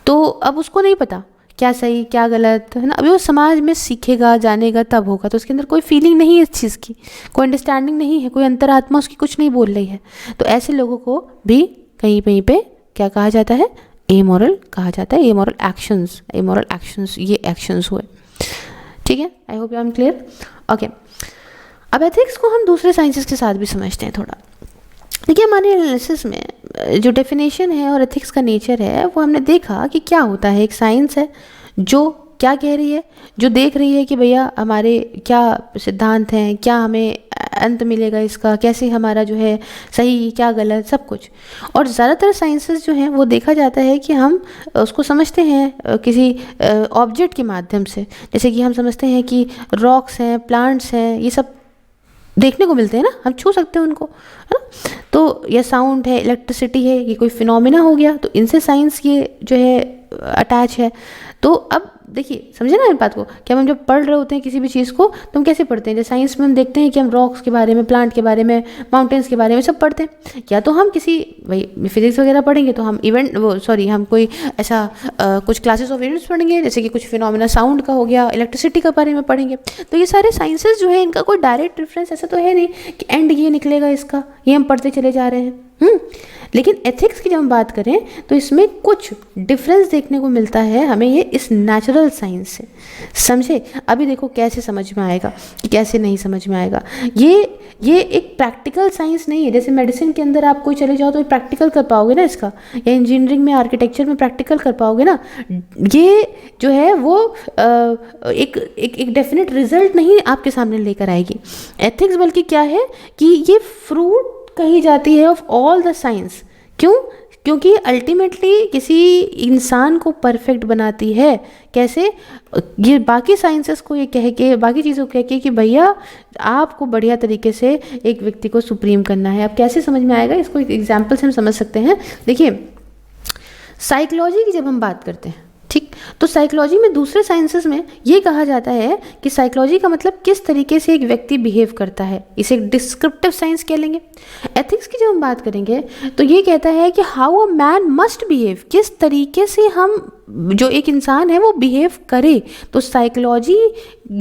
Speaker 1: तो अब उसको नहीं पता क्या सही क्या गलत, है ना। अभी वो समाज में सीखेगा जानेगा तब होगा, तो उसके अंदर कोई फीलिंग नहीं है इस चीज़ की, कोई अंडरस्टैंडिंग नहीं है, कोई अंतरात्मा उसकी कुछ नहीं बोल रही है। तो ऐसे लोगों को भी कहीं पे क्या कहा जाता है? ए मॉरल कहा जाता है। ए मॉरल एक्शंस ये एक्शंस हुए, ठीक है। I hope you I am clear, okay. अब एथिक्स को हम दूसरे साइंसेस के साथ भी समझते हैं थोड़ा। देखिए हमारे एनालिसिस में जो डेफिनेशन है और एथिक्स का नेचर है वो हमने देखा कि क्या होता है। एक साइंस है जो क्या कह रही है, जो देख रही है कि भैया हमारे क्या सिद्धांत हैं, क्या हमें अंत मिलेगा इसका, कैसे हमारा जो है सही क्या गलत सब कुछ। और ज़्यादातर साइंसेस जो हैं वो देखा जाता है कि हम उसको समझते हैं किसी ऑब्जेक्ट के माध्यम से। जैसे कि हम समझते हैं कि रॉक्स हैं, प्लांट्स हैं, ये सब देखने को मिलते हैं ना, हम छू सकते हैं उनको, है ना। तो ये साउंड है, इलेक्ट्रिसिटी है, ये कोई फिनोमिना हो गया, तो इनसे साइंस ये जो है अटैच है। तो अब देखिए समझे ना इस बात को कि हम जब पढ़ रहे होते हैं किसी भी चीज़ को तो हम कैसे पढ़ते हैं। जैसे साइंस में हम देखते हैं कि हम रॉक्स के बारे में, प्लांट के बारे में, माउंटेन्स के बारे में सब पढ़ते हैं। या तो हम किसी भाई फिजिक्स वगैरह पढ़ेंगे तो हम हम कोई ऐसा कुछ क्लासेस ऑफ इवेंट्स पढ़ेंगे, जैसे कि कुछ फिनोमिना साउंड का हो गया, इलेक्ट्रिसिटी के बारे में पढ़ेंगे। तो ये सारे साइंसेस जो है इनका कोई डायरेक्ट रेफरेंस ऐसा तो है नहीं कि एंड ये निकलेगा इसका, ये हम पढ़ते चले जा रहे हैं। लेकिन एथिक्स की जब हम बात करें तो इसमें कुछ डिफरेंस देखने को मिलता है हमें ये इस नेचुरल साइंस से, समझे। अभी देखो कैसे समझ में आएगा कि कैसे नहीं समझ में आएगा। ये एक प्रैक्टिकल साइंस नहीं है। जैसे मेडिसिन के अंदर आप कोई चले जाओ तो प्रैक्टिकल कर पाओगे ना इसका, या इंजीनियरिंग में आर्किटेक्चर में प्रैक्टिकल कर पाओगे ना। ये जो है वो एक डेफिनेट रिजल्ट नहीं आपके सामने लेकर आएगी एथिक्स, बल्कि क्या है कि ये फ्रूट कही जाती है ऑफ ऑल द साइंस। क्यों? क्योंकि अल्टीमेटली किसी इंसान को परफेक्ट बनाती है। कैसे? ये बाकी साइंसेस को ये कह के, बाकी चीज़ों को कह के कि भैया आपको बढ़िया तरीके से एक व्यक्ति को सुप्रीम करना है। अब कैसे समझ में आएगा इसको एक एग्जाम्पल से हम समझ सकते हैं। देखिए साइकोलॉजी की जब हम बात करते हैं, ठीक, तो साइकोलॉजी में दूसरे साइंसेस में ये कहा जाता है कि साइकोलॉजी का मतलब किस तरीके से एक व्यक्ति बिहेव करता है, इसे एक डिस्क्रिप्टिव साइंस कह लेंगे। एथिक्स की जब हम बात करेंगे तो ये कहता है कि how a man must behave, किस तरीके से हम जो एक इंसान है वो बिहेव करे। तो साइकोलॉजी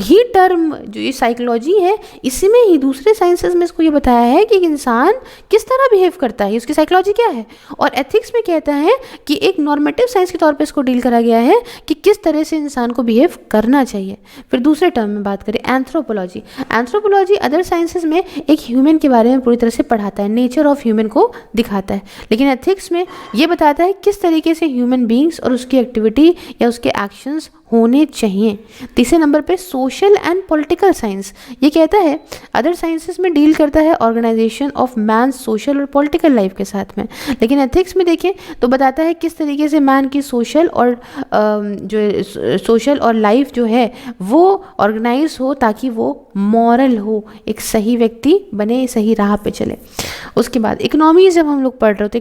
Speaker 1: ही टर्म, जो ये साइकोलॉजी है, इसी में ही दूसरे साइंसेस में इसको ये बताया है कि एक इंसान किस तरह बिहेव करता है, उसकी साइकोलॉजी क्या है। और एथिक्स में कहता है कि एक नॉर्मेटिव साइंस के तौर पे इसको डील करा गया है कि किस तरह से इंसान को बिहेव करना चाहिए। फिर दूसरे टर्म में बात करें एंथ्रोपोलॉजी। एंथ्रोपोलॉजी अदर साइंसेस में एक ह्यूमन के बारे में पूरी तरह से पढ़ाता है, नेचर ऑफ ह्यूमन को दिखाता है, लेकिन एथिक्स में ये बताता है किस तरीके से ह्यूमन बींग्स और उसकी एक्टिविटी या उसके एक्शंस होने चाहिए। तीसरे नंबर पे सोशल एंड पॉलिटिकल साइंस, ये कहता है अदर साइंसेस में डील करता है ऑर्गेनाइजेशन ऑफ मैन सोशल और पॉलिटिकल लाइफ के साथ में, लेकिन एथिक्स में देखें तो बताता है किस तरीके से मैन की सोशल और लाइफ जो है वो ऑर्गेनाइज हो ताकि वो मॉरल हो, एक सही व्यक्ति बने, सही राह पे चले। उसके बाद इकोनॉमी जब हम लोग पढ़ रहे हो तो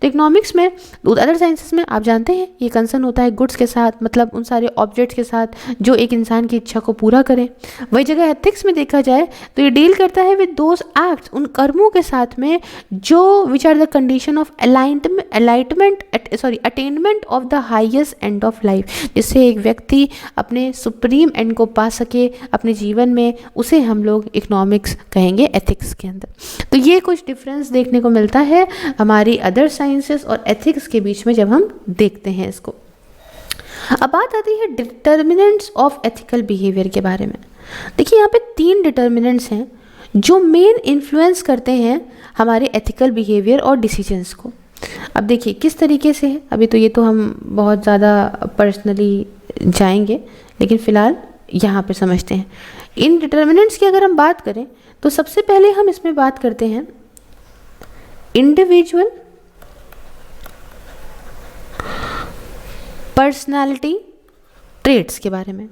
Speaker 1: इकोनॉमिक्स में अदर साइंसेस में आप जानते हैं ये कंसर्न होता है गुड्स के साथ, मतलब उन सारे ऑब्जेक्ट्स के साथ जो एक इंसान की इच्छा को पूरा करें। वही जगह एथिक्स में देखा जाए तो ये डील करता है विद दोज एक्ट्स, उन कर्मों के साथ में जो which are the condition of attainment of the highest end of life, जिससे एक व्यक्ति अपने सुप्रीम एंड को पा सके अपने जीवन में, उसे हम लोग इकोनॉमिक्स कहेंगे एथिक्स के अंदर। तो ये कुछ डिफरेंस देखने को मिलता है हमारी अदर साइंसेस और एथिक्स के बीच में जब हम देखते हैं इसको। अब बात आती है डिटर्मिनेंट्स ऑफ एथिकल बिहेवियर के बारे में। देखिए यहाँ पे 3 डिटर्मिनेंट्स हैं जो मेन इन्फ्लुएंस करते हैं हमारे एथिकल बिहेवियर और डिसीजंस को। अब देखिए किस तरीके से है, अभी तो ये तो हम बहुत ज़्यादा पर्सनली जाएंगे, लेकिन फ़िलहाल यहाँ पे समझते हैं। इन डिटर्मिनेंट्स की अगर हम बात करें तो सबसे पहले हम इसमें बात करते हैं इंडिविजुअल पर्सनालिटी ट्रेट्स के बारे में।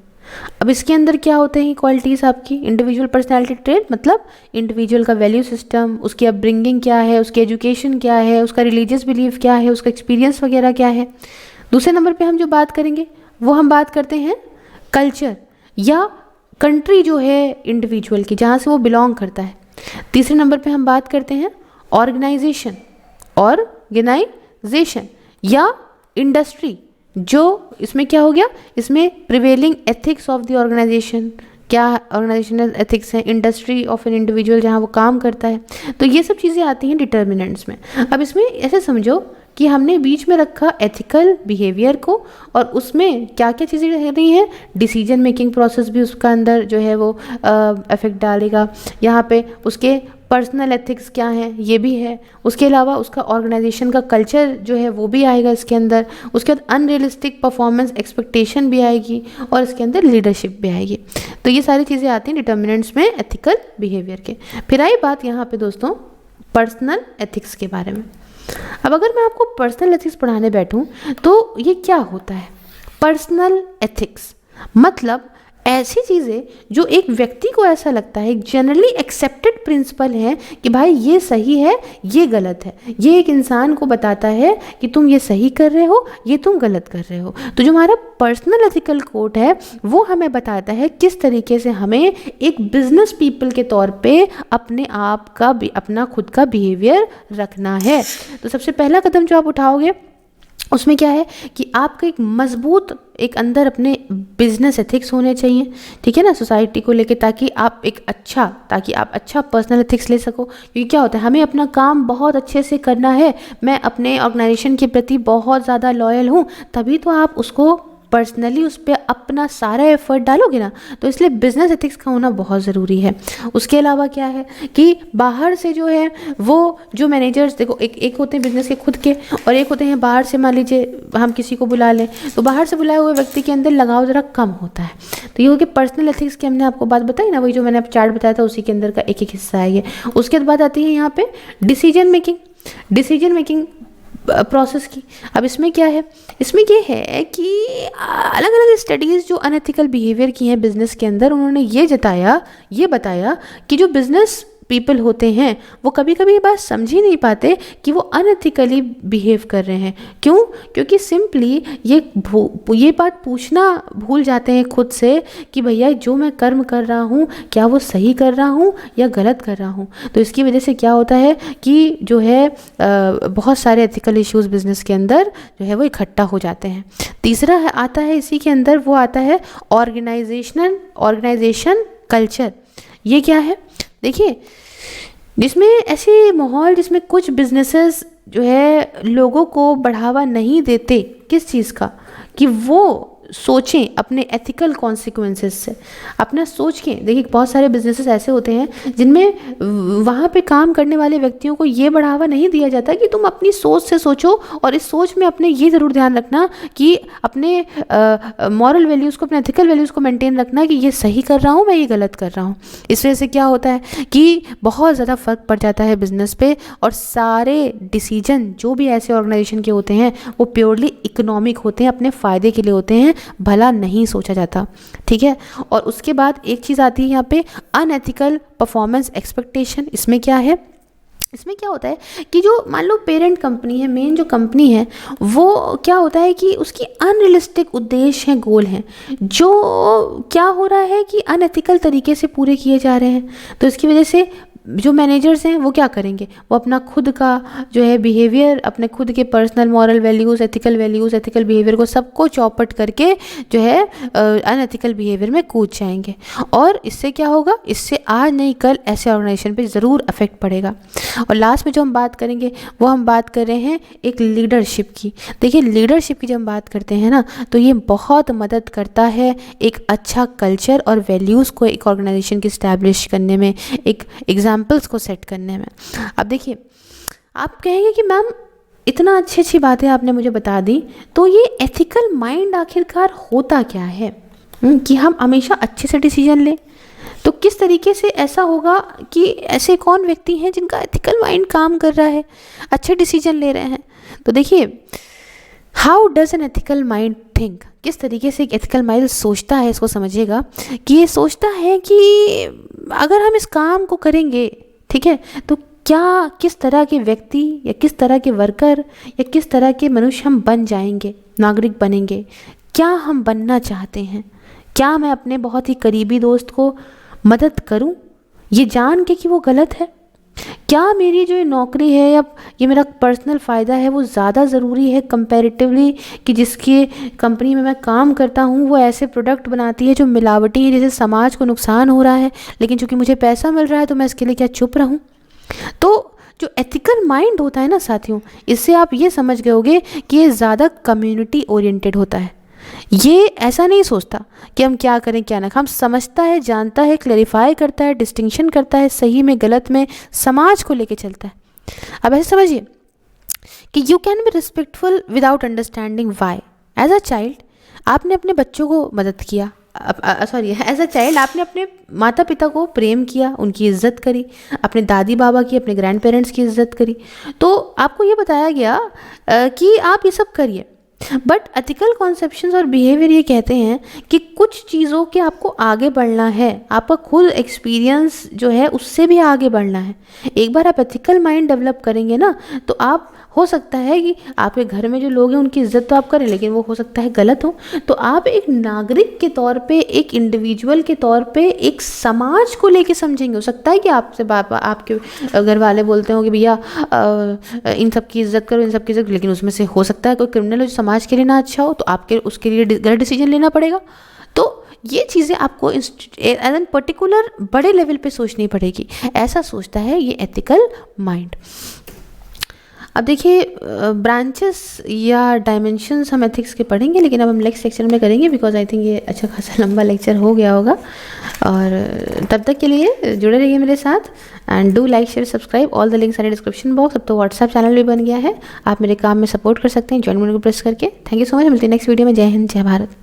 Speaker 1: अब इसके अंदर क्या होते हैं क्वालिटीज़ आपकी? इंडिविजुअल पर्सनालिटी ट्रेट मतलब इंडिविजुअल का वैल्यू सिस्टम, उसकी अपब्रिंगिंग क्या है, उसकी एजुकेशन क्या है, उसका रिलीजियस बिलीफ क्या है, उसका एक्सपीरियंस वगैरह क्या है। दूसरे नंबर पे हम जो बात करेंगे वो हम बात करते हैं कल्चर या कंट्री जो है इंडिविजुअल की, जहाँ से वो बिलोंग करता है। तीसरे नंबर पे हम बात करते हैं ऑर्गेनाइजेशन या इंडस्ट्री, जो इसमें क्या हो गया, इसमें prevailing ethics of the organisation, क्या ऑर्गेनाइजेशनल एथिक्स है, इंडस्ट्री ऑफ एन इंडिविजुअल जहाँ वो काम करता है। तो ये सब चीज़ें आती हैं डिटर्मिनेंट्स में। अब इसमें ऐसे समझो कि हमने बीच में रखा एथिकल बिहेवियर को, और उसमें क्या क्या चीज़ें रह रही हैं, डिसीजन मेकिंग प्रोसेस भी उसका अंदर जो है वो इफेक्ट डालेगा। यहाँ पे उसके पर्सनल एथिक्स क्या हैं ये भी है, उसके अलावा उसका ऑर्गेनाइजेशन का कल्चर जो है वो भी आएगा इसके अंदर। उसके बाद अनरियलिस्टिक परफॉर्मेंस एक्सपेक्टेशन भी आएगी, और इसके अंदर लीडरशिप भी आएगी। तो ये सारी चीज़ें आती हैं डिटर्मिनेंट्स में एथिकल बिहेवियर के। फिर आई बात यहाँ पे दोस्तों पर्सनल एथिक्स के बारे में। अब अगर मैं आपको पर्सनल एथिक्स पढ़ाने बैठूं तो ये क्या होता है? पर्सनल एथिक्स मतलब ऐसी चीज़ें जो एक व्यक्ति को ऐसा लगता है, एक जनरली एक्सेप्टेड प्रिंसिपल है कि भाई ये सही है, ये गलत है। ये एक इंसान को बताता है कि तुम ये सही कर रहे हो, ये तुम गलत कर रहे हो। तो जो हमारा पर्सनल एथिकल कोड है वो हमें बताता है किस तरीके से हमें एक बिजनेस पीपल के तौर पे अपने आप का, अपना खुद का बिहेवियर रखना है। तो सबसे पहला कदम जो आप उठाओगे उसमें क्या है कि आपका एक मजबूत एक अंदर अपने बिजनेस एथिक्स होने चाहिए, ठीक है ना, सोसाइटी को लेके, ताकि आप अच्छा पर्सनल एथिक्स ले सको। क्योंकि क्या होता है, हमें अपना काम बहुत अच्छे से करना है, मैं अपने ऑर्गेनाइजेशन के प्रति बहुत ज़्यादा लॉयल हूँ, तभी तो आप उसको पर्सनली उस पर अपना सारा एफर्ट डालोगे ना। तो इसलिए बिजनेस एथिक्स का होना बहुत ज़रूरी है। उसके अलावा क्या है कि बाहर से जो है वो जो मैनेजर्स, देखो एक होते हैं बिजनेस के खुद के, और एक होते हैं बाहर से। मान लीजिए हम किसी को बुला लें तो बाहर से बुलाए हुए व्यक्ति के अंदर लगाव ज़रा कम होता है। तो ये हो कि पर्सनल एथिक्स की हमने आपको बात बताई ना, वही जो मैंने आप चार्ट बताया था उसी के अंदर का एक हिस्सा है ये। उसके बाद आती है यहाँ पे डिसीजन मेकिंग प्रोसेस की। अब इसमें क्या है, इसमें ये है कि अलग अलग स्टडीज़ जो अनएथिकल बिहेवियर की हैं बिजनेस के अंदर, उन्होंने ये बताया कि जो बिजनेस पीपल होते हैं वो कभी कभी ये बात समझ ही नहीं पाते कि वो अनएथिकली बिहेव कर रहे हैं। क्यों? क्योंकि सिंपली ये बात पूछना भूल जाते हैं खुद से कि भैया जो मैं कर्म कर रहा हूँ क्या वो सही कर रहा हूँ या गलत कर रहा हूँ। तो इसकी वजह से क्या होता है कि जो है बहुत सारे एथिकल इश्यूज बिजनेस के अंदर जो है वो इकट्ठा हो जाते हैं। तीसरा आता है इसी के अंदर, वो आता है ऑर्गेनाइजेशन कल्चर। ये क्या है? देखिए, जिसमें ऐसे माहौल जिसमें कुछ बिजनेसेस जो है लोगों को बढ़ावा नहीं देते किस चीज़ का, कि वो सोचें अपने एथिकल कॉन्सिक्वेंसेस से, अपना सोच के। देखिए बहुत सारे बिजनेसेस ऐसे होते हैं जिनमें वहाँ पे काम करने वाले व्यक्तियों को ये बढ़ावा नहीं दिया जाता कि तुम अपनी सोच से सोचो, और इस सोच में अपने ये ज़रूर ध्यान रखना कि अपने मॉरल वैल्यूज़ को, अपने एथिकल वैल्यूज़ को मेंटेन रखना कि ये सही कर रहा हूँ, मैं ये गलत कर रहा हूँ। इस वजह से क्या होता है कि बहुत ज़्यादा फ़र्क पड़ जाता है बिज़नेस पे, और सारे डिसीजन जो भी ऐसे ऑर्गेनाइजेशन के होते हैं वो प्योरली इकोनॉमिक होते हैं, अपने फ़ायदे के लिए होते हैं, भला नहीं सोचा जाता। ठीक है। और उसके बाद एक चीज़ आती है यहाँ पे, अनएथिकल परफॉर्मेंस एक्सपेक्टेशन। इसमें क्या है? इसमें क्या होता है कि जो मान लो पेरेंट कंपनी है, मेन जो कंपनी है, वो क्या होता है कि उसकी अनरियलिस्टिक उद्देश्य हैं, गोल हैं, जो क्या हो रहा है कि अनएथिकल तरीके से पूरे किए जा रहे हैं। तो इसकी वजह से जो मैनेजर्स हैं वो क्या करेंगे, वो अपना खुद का जो है बिहेवियर, अपने खुद के personal moral values, ethical behaviour को सबको चौपट करके जो है अनएथिकल बिहेवियर में कूद जाएंगे। और इससे क्या होगा? इससे आज नहीं कल ऐसे ऑर्गेनाइजेशन पे ज़रूर अफेक्ट पड़ेगा। और लास्ट में जो हम बात करेंगे वो हम बात कर रहे हैं एक लीडरशिप की। देखिए लीडरशिप की जब हम बात करते हैं ना, तो ये बहुत मदद करता है एक अच्छा कल्चर और वैल्यूज़ को एक ऑर्गेनाइजेशन की इस्टेब्लिश करने में, एक एग्जाम्पल्स को सेट करने में। अब देखिए, आप कहेंगे कि मैम इतना अच्छी बातें आपने मुझे बता दी, तो ये एथिकल माइंड आखिरकार होता क्या है कि हम हमेशा अच्छे से डिसीजन लें? तो किस तरीके से ऐसा होगा कि ऐसे कौन व्यक्ति हैं जिनका एथिकल माइंड काम कर रहा है, अच्छे डिसीजन ले रहे हैं? तो देखिए, how does an ethical mind think, किस तरीके से एक एथिकल माइंड सोचता है, इसको समझिएगा कि ये सोचता है कि अगर हम इस काम को करेंगे, ठीक है, तो क्या किस तरह के व्यक्ति या किस तरह के वर्कर या किस तरह के मनुष्य हम बन जाएंगे, नागरिक बनेंगे, क्या हम बनना चाहते हैं? क्या मैं अपने बहुत ही करीबी दोस्त को मदद करूं ये जान के कि वो गलत है? क्या मेरी जो ये नौकरी है या ये मेरा पर्सनल फ़ायदा है वो ज़्यादा ज़रूरी है कंपैरेटिवली कि जिसकी कंपनी में मैं काम करता हूँ वो ऐसे प्रोडक्ट बनाती है जो मिलावटी है, जैसे समाज को नुकसान हो रहा है, लेकिन चूंकि मुझे पैसा मिल रहा है तो मैं इसके लिए क्या चुप रहूँ? तो जो एथिकल माइंड होता है ना साथियों, इससे आप ये समझ गए होगे कि ये ज़्यादा कम्युनिटी ओरिएंटेड होता है। ये ऐसा नहीं सोचता कि हम क्या करें क्या ना, हम समझता है, जानता है, क्लैरिफाई करता है, डिस्टिंक्शन करता है सही में गलत में, समाज को लेके चलता है। अब ऐसे समझिए कि you can be respectful without understanding why. As a child आपने अपने बच्चों को मदद किया, एज अ चाइल्ड आपने अपने माता पिता को प्रेम किया, उनकी इज्जत करी, अपने दादी बाबा की, अपने ग्रैंड पेरेंट्स की इज्जत करी, तो आपको ये बताया गया कि आप ये सब करिए। बट एथिकल कॉन्सेप्शंस और बिहेवियर ये कहते हैं कि कुछ चीज़ों के आपको आगे बढ़ना है, आपका खुद एक्सपीरियंस जो है उससे भी आगे बढ़ना है। एक बार आप एथिकल माइंड डेवलप करेंगे ना, तो आप हो सकता है कि आपके घर में जो लोग हैं उनकी इज्जत तो आप करें, लेकिन वो हो सकता है गलत हो, तो आप एक नागरिक के तौर पे, एक इंडिविजुअल के तौर पे एक समाज को लेके समझेंगे। हो सकता है कि आपसे आपके घर वाले बोलते हो कि भैया इन सब की इज्जत करो, इन सब की इज्जत, लेकिन उसमें से हो सकता है कोई क्रिमिनल हो जो समाज के लिए ना अच्छा हो, तो आपके उसके लिए गलत डिसीजन लेना पड़ेगा। तो ये चीज़ें आपको एज एन पर्टिकुलर बड़े लेवल पे सोचनी पड़ेगी। ऐसा सोचता है ये एथिकल माइंड। अब देखिए, ब्रांचेस या डायमेंशंस हम एथिक्स के पढ़ेंगे, लेकिन अब हम नेक्स्ट सेक्शन में करेंगे, बिकॉज आई थिंक ये अच्छा खासा लंबा लेक्चर हो गया होगा। और तब तक के लिए जुड़े रहिए मेरे साथ, and do like share subscribe, all the links are in description box. अब तो व्हाट्सएप चैनल भी बन गया है, आप मेरे काम में सपोर्ट कर सकते हैं ज्वाइन बटन को प्रेस करके। थैंक यू सो मच, मिलते हैं नेक्स्ट वीडियो में। जय हिंद, जय भारत।